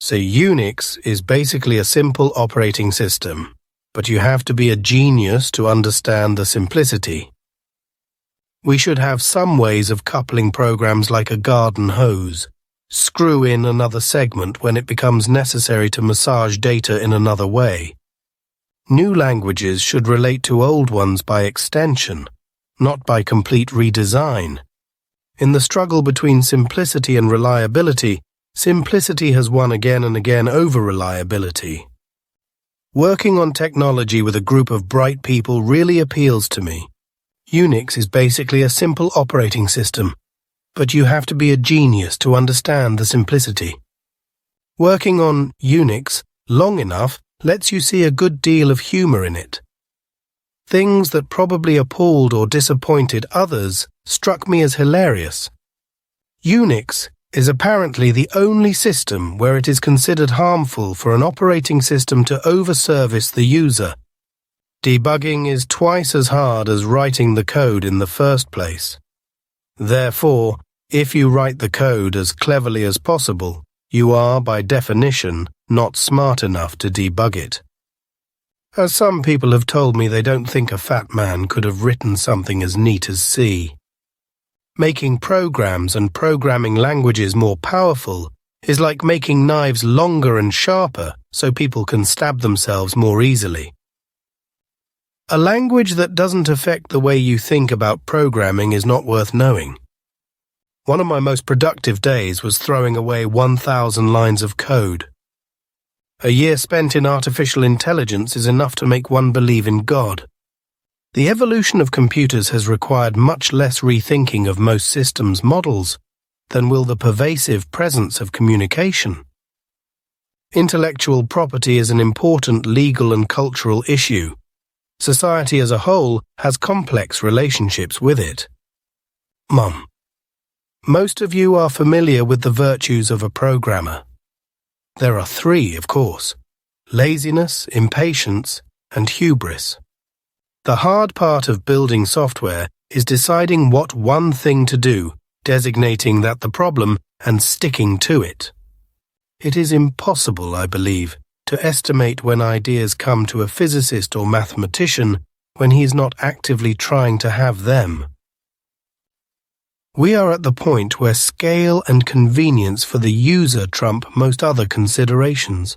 So UNIX is basically a simple operating system, but you have to be a genius to understand the simplicity. We should have some ways of coupling programs like a garden hose. Screw in another segment when it becomes necessary to massage data in another way. New languages should relate to old ones by extension, not by complete redesign. In the struggle between simplicity and reliability, simplicity has won again and again over reliability. Working on technology with a group of bright people really appeals to me. UNIX is basically a simple operating system, but you have to be a genius to understand the simplicity. Working on UNIX long enough lets you see a good deal of humor in it. Things that probably appalled or disappointed others struck me as hilarious. UNIX is apparently the only system where it is considered harmful for an operating system to overservice the user. Debugging is twice as hard as writing the code in the first place. Therefore, if you write the code as cleverly as possible, you are, by definition, not smart enough to debug it. As some people have told me they don't think a fat man could have written something as neat as C. Making programs and programming languages more powerful is like making knives longer and sharper so people can stab themselves more easily. A language that doesn't affect the way you think about programming is not worth knowing. One of my most productive days was throwing away 1,000 lines of code. A year spent in artificial intelligence is enough to make one believe in God. The evolution of computers has required much less rethinking of most systems models than will the pervasive presence of communication. Intellectual property is an important legal and cultural issue. Society as a whole has complex relationships with it. Mum, most of you are familiar with the virtues of a programmer. There are 3, of course: laziness, impatience, and hubris. The hard part of building software is deciding what one thing to do, designating that the problem, and sticking to it. It is impossible, I believe, to estimate when ideas come to a physicist or mathematician when he is not actively trying to have them. We are at the point where scale and convenience for the user trump most other considerations.